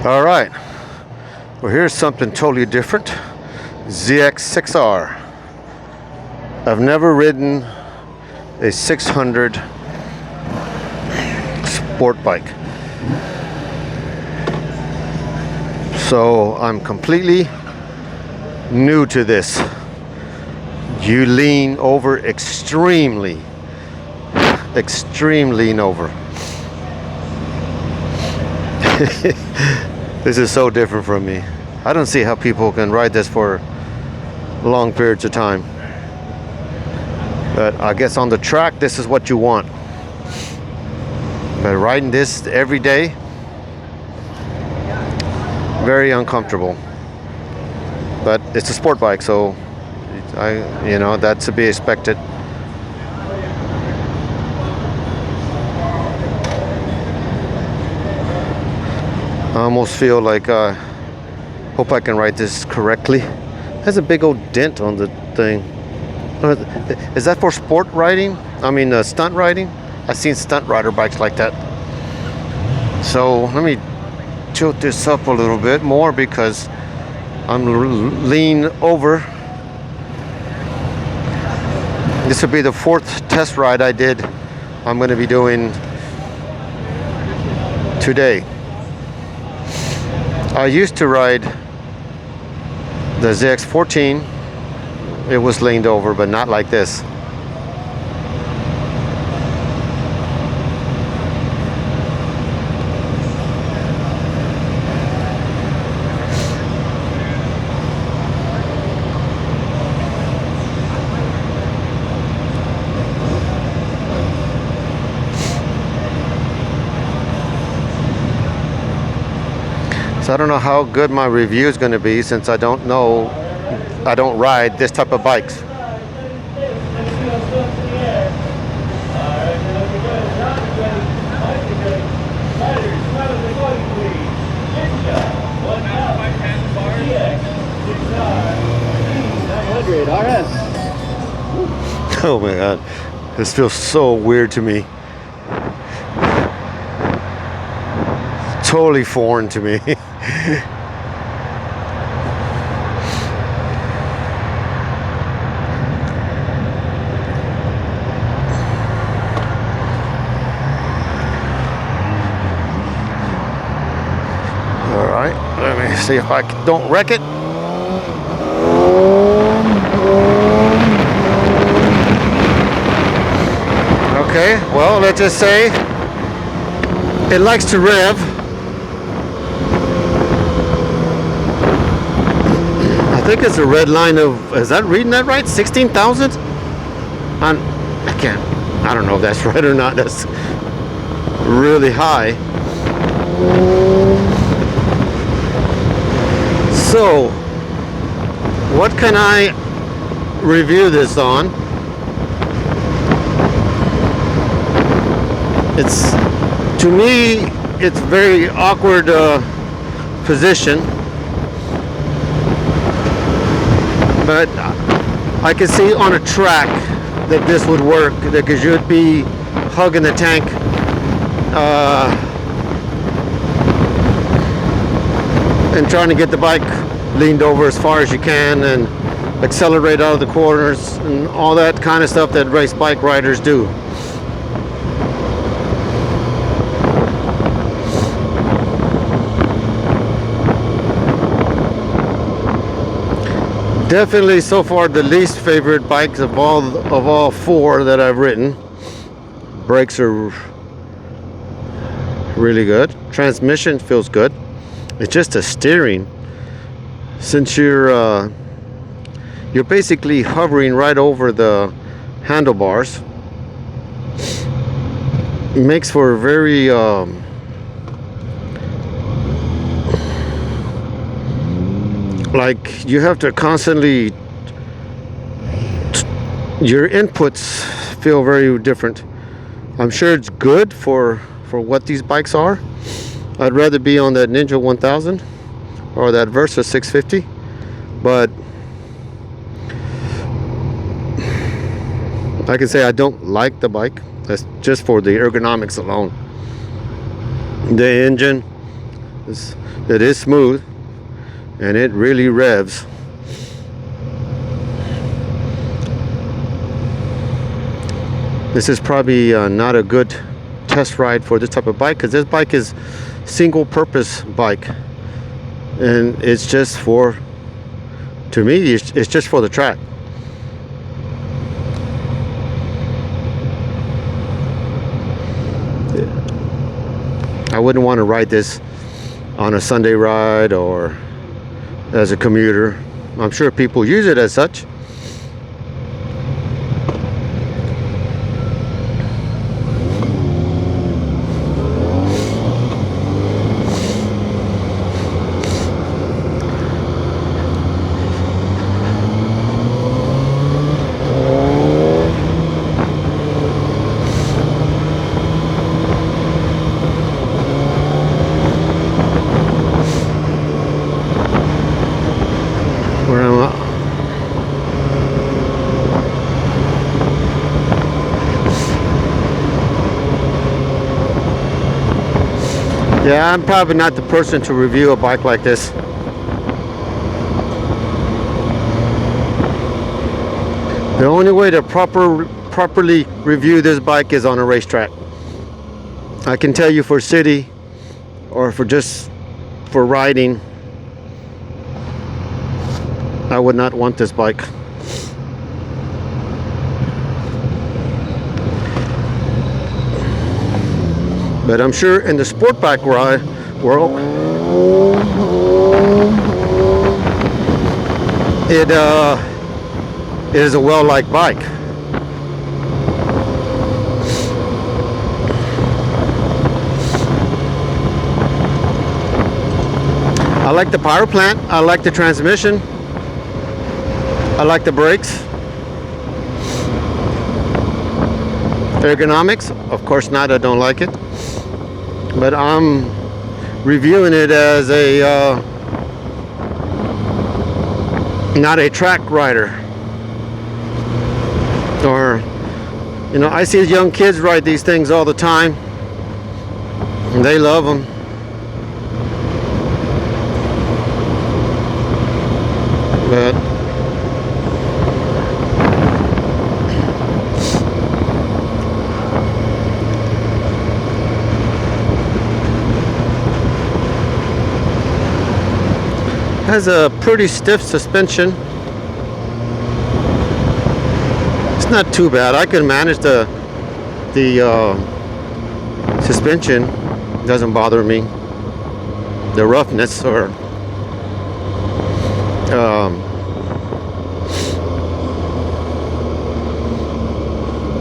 All right, well, here's something totally different. ZX6R. I've never ridden a 600 sport bike, so I'm completely new to this. You lean over extreme lean over. This is so different from me. I don't see how people can ride this for long periods of time. But I guess on the track, this is what you want. But riding this every day, very uncomfortable. But it's a sport bike, so that's to be expected. I almost feel like I hope I can ride this correctly. It has a big old dent on the thing. Is that for sport riding? I mean, stunt riding? I've seen stunt rider bikes like that. So let me tilt this up a little bit more because I'm lean over. This will be the 4th test ride I did. I'm going to be doing today. I used to ride the ZX14. It was leaned over, but not like this. So I don't know how good my review is going to be since I don't ride this type of bikes. Oh my God, this feels so weird to me. Totally foreign to me. Alright, let me see if I don't wreck it. Okay, well, let's just say it likes to rev. I think it's a red line of, is that reading that right? 16,000? I don't know if that's right or not. That's really high. So, what can I review this on? To me, it's very awkward position. But I can see on a track that this would work, because you'd be hugging the tank and trying to get the bike leaned over as far as you can and accelerate out of the corners and all that kind of stuff that race bike riders do. Definitely so far the least favorite bikes of all 4 that I've ridden. Brakes are really good. Transmission feels good. It's just a steering. Since you're basically hovering right over the handlebars, it makes for a very like you have to constantly, your inputs feel very different. I'm sure it's good for what these bikes are. I'd rather be on that Ninja 1000 or that Versa 650, but I can say I don't like the bike. That's just for the ergonomics alone. The engine It is smooth, and it really revs. This is probably not a good test ride for this type of bike, because this bike is single purpose bike, and it's just for, to me, it's just for the track. I wouldn't want to ride this on a Sunday ride or as a commuter. I'm sure people use it as such. Where am I? Yeah, I'm probably not the person to review a bike like this. The only way to properly review this bike is on a racetrack. I can tell you, for city or for riding, I would not want this bike. But I'm sure in the sport bike ride world, it is a well-liked bike. I like the power plant. I like the transmission. I like the brakes. Ergonomics, of course not, I don't like it. But I'm reviewing it as a not a track rider. Or, you know, I see young kids ride these things all the time, and they love them. But has a pretty stiff suspension. It's not too bad. I can manage the suspension. It doesn't bother me. The roughness, or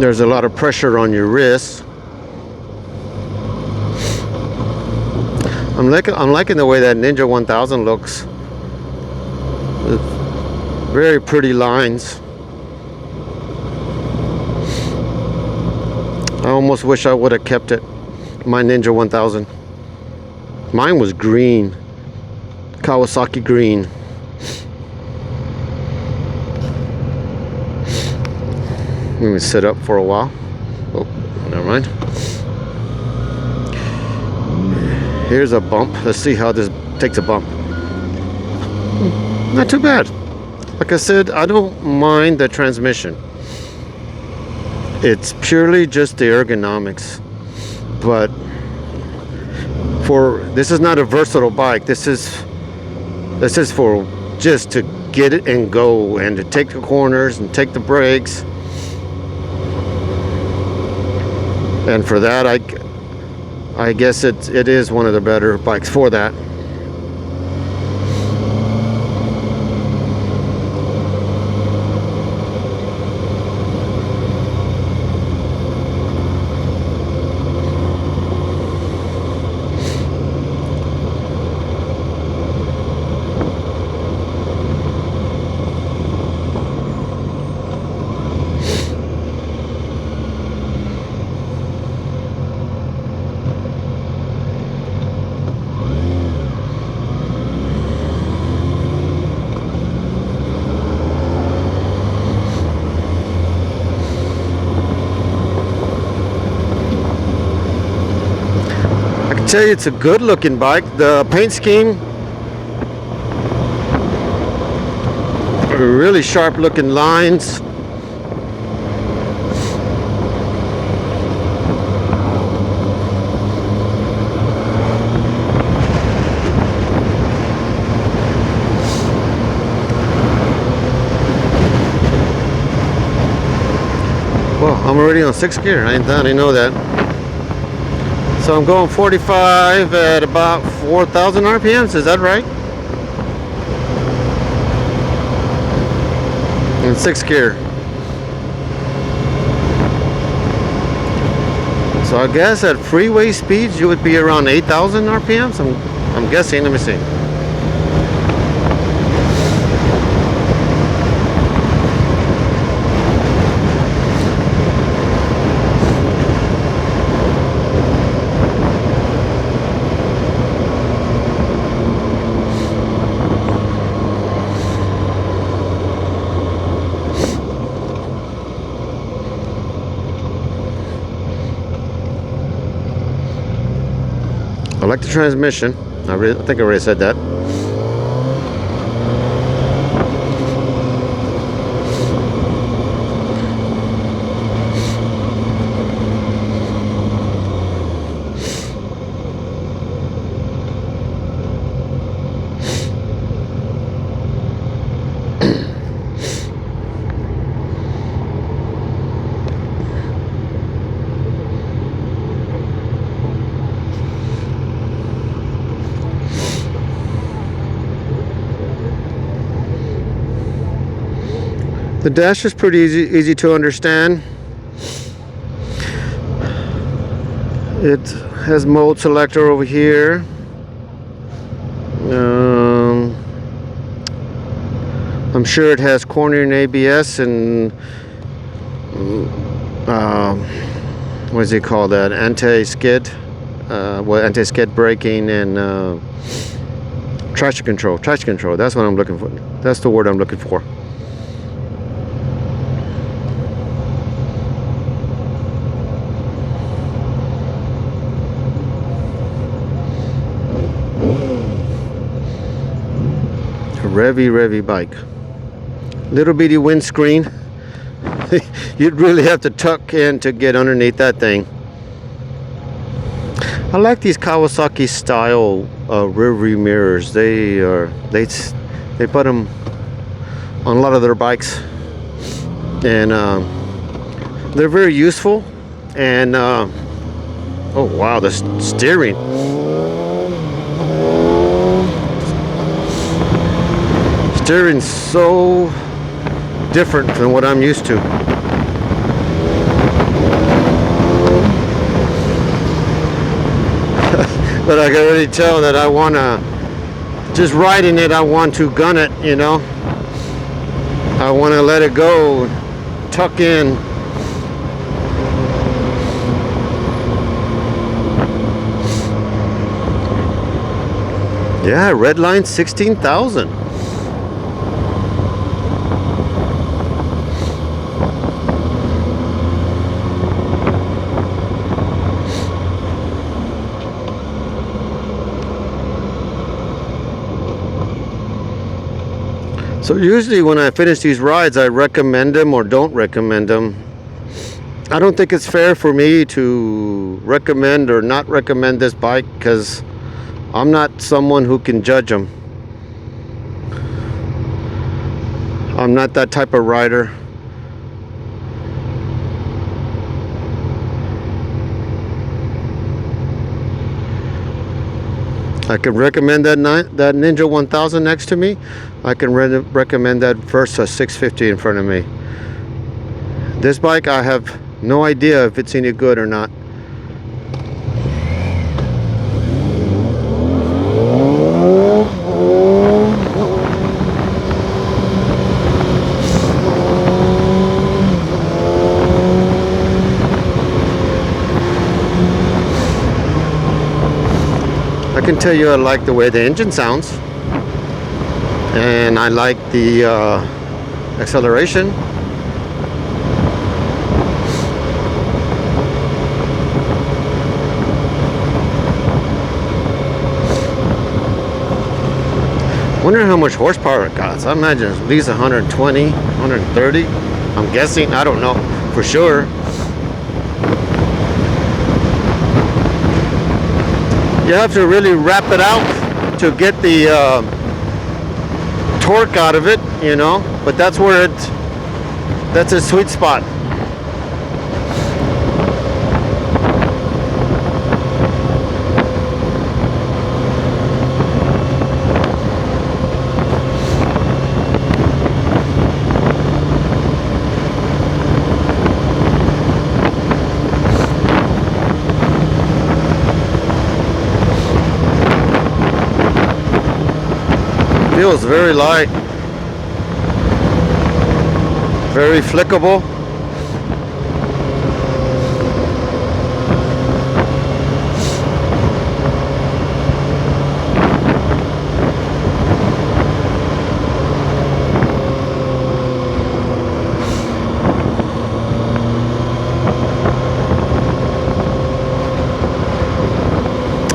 there's a lot of pressure on your wrists. I'm liking the way that Ninja 1000 looks. Very pretty lines. I almost wish I would have kept it, my Ninja 1000. Mine was green, Kawasaki green. Let me sit up for a while. Oh, never mind. Here's a bump. Let's see how this takes a bump. Not too bad. Like I said, I don't mind the transmission. It's purely just the ergonomics. But this is not a versatile bike. This is for just to get it and go, and to take the corners and take the brakes. And for that, I guess it is one of the better bikes for that. tell you, it's a good looking bike. The paint scheme, really sharp looking lines. Well, I'm already on 6th gear. I didn't know that. So I'm going 45 at about 4,000 RPMs. Is that right? In 6th gear. So I guess at freeway speeds you would be around 8,000 RPMs. I'm guessing. Let me see. I like the transmission. I think I already said that. The dash is pretty easy to understand. It has mode selector over here. I'm sure it has cornering ABS and what does it call that? Anti-skid, anti-skid braking and traction control. Traction control. That's what I'm looking for. That's the word I'm looking for. Revy bike. Little bitty windscreen. You'd really have to tuck in to get underneath that thing. I like these Kawasaki style rear view mirrors. They put them on a lot of their bikes, and they're very useful. And oh wow, the steering. Steering's so different than what I'm used to. But I can already tell that I want to, just riding it, I want to gun it, you know. I want to let it go, tuck in. Yeah, red line 16,000. So usually when I finish these rides, I recommend them or don't recommend them. I don't think it's fair for me to recommend or not recommend this bike because I'm not someone who can judge them. I'm not that type of rider. I can recommend that Ninja 1000 next to me. I can recommend that Versa 650 in front of me. This bike, I have no idea if it's any good or not. I can tell you I like the way the engine sounds, and I like the acceleration. Wonder how much horsepower it got. I imagine at least 120, 130. I'm guessing. I don't know for sure. You have to really wrap it out to get the torque out of it, you know. But that's where that's a sweet spot. Feels very light, very flickable.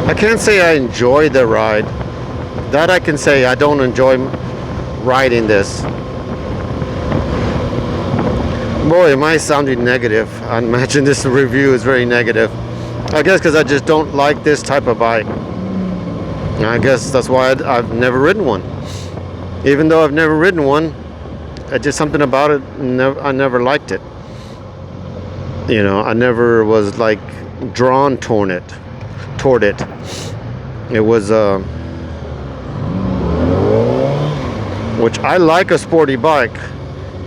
I can't say I enjoy the ride. That I can say I don't enjoy riding this. Boy, am I sounding negative. I imagine this review is very negative. I guess because I just don't like this type of bike. I guess that's why I've never ridden one. Even though I've never ridden one, just something about it, I never liked it. You know, I never was like drawn toward it. It was which I like a sporty bike,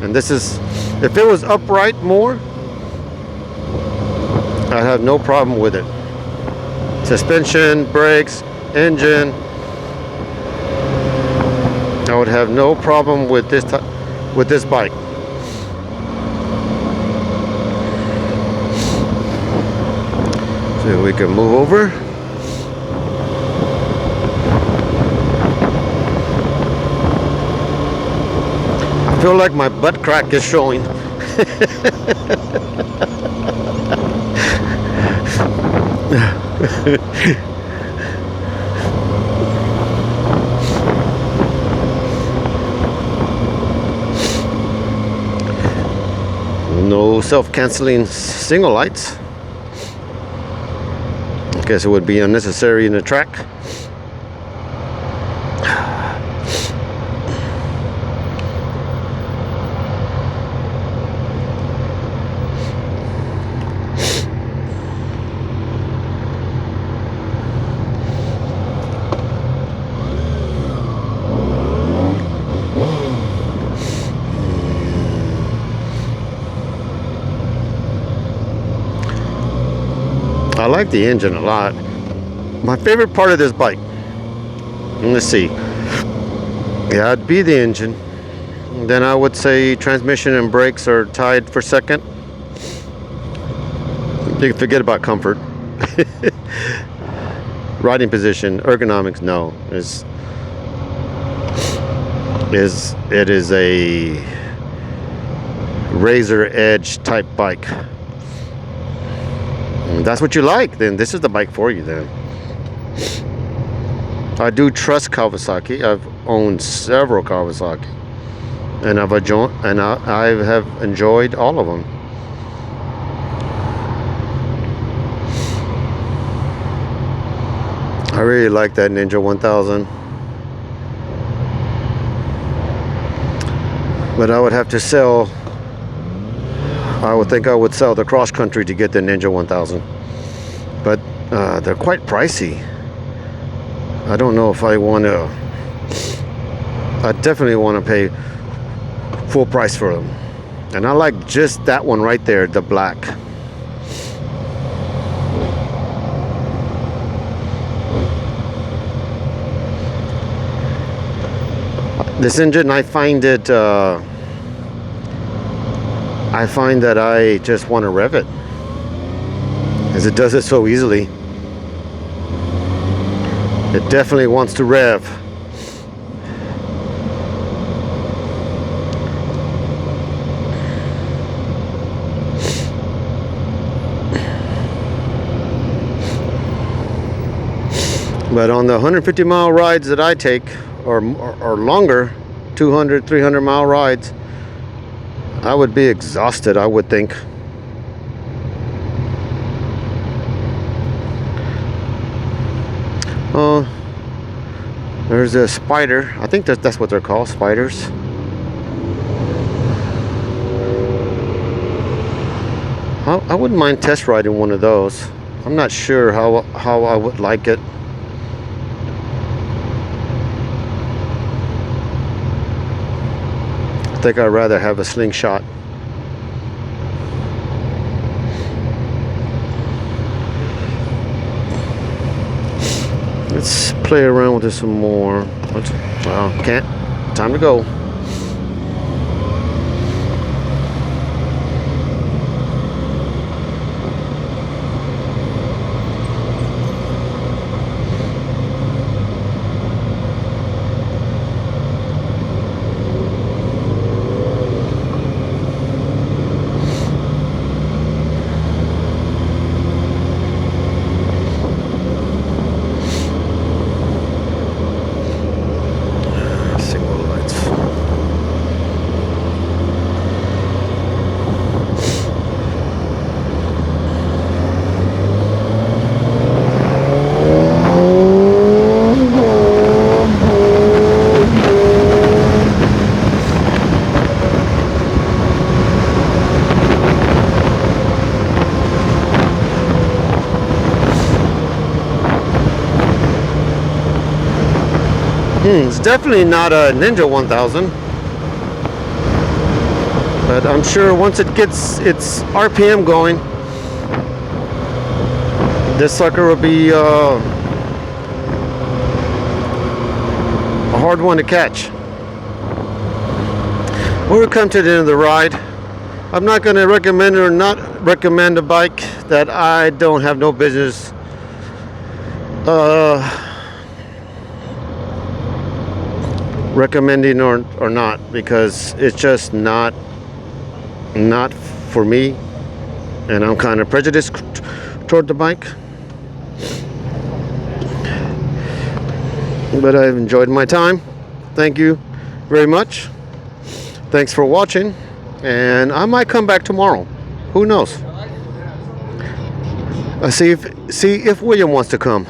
and this is, if it was upright more, I'd have no problem with it. Suspension, brakes, engine, I would have no problem with this bike. So we can move over. I feel like my butt crack is showing. No self-canceling signal lights. I guess it would be unnecessary in the track. I like the engine a lot. My favorite part of this bike, let's see, yeah, it'd be the engine. Then I would say transmission and brakes are tied for second. You can forget about comfort. Riding position, ergonomics, no. It is a razor edge type bike. And that's what you like, then this is the bike for you then. I do trust Kawasaki. I've owned several Kawasaki, and I have enjoyed all of them. I really like that Ninja 1000, but I would have to sell. I would think I would sell the cross country to get the Ninja 1000, but they're quite pricey. I don't know if I want to. I definitely want to pay full price for them, and I like just that one right there, the black. This engine, I find that I just want to rev it, as it does it so easily. It definitely wants to rev. But on the 150-mile rides that I take, or longer, 200, 300-mile rides, I would be exhausted, I would think. There's a spider. I think that's what they're called, spiders. I wouldn't mind test riding one of those. I'm not sure how I would like it. I think I'd rather have a slingshot. Let's play around with this some more. Well, can't. Time to go. It's definitely not a Ninja 1000, but I'm sure once it gets its RPM going, this sucker will be a hard one to catch. We've come to the end of the ride. I'm not going to recommend or not recommend a bike that I don't have no business recommending or not, because it's just not for me, and I'm kind of prejudiced toward the bike. But I've enjoyed my time. Thank you very much. Thanks for watching, and I might come back tomorrow. Who knows? See if William wants to come.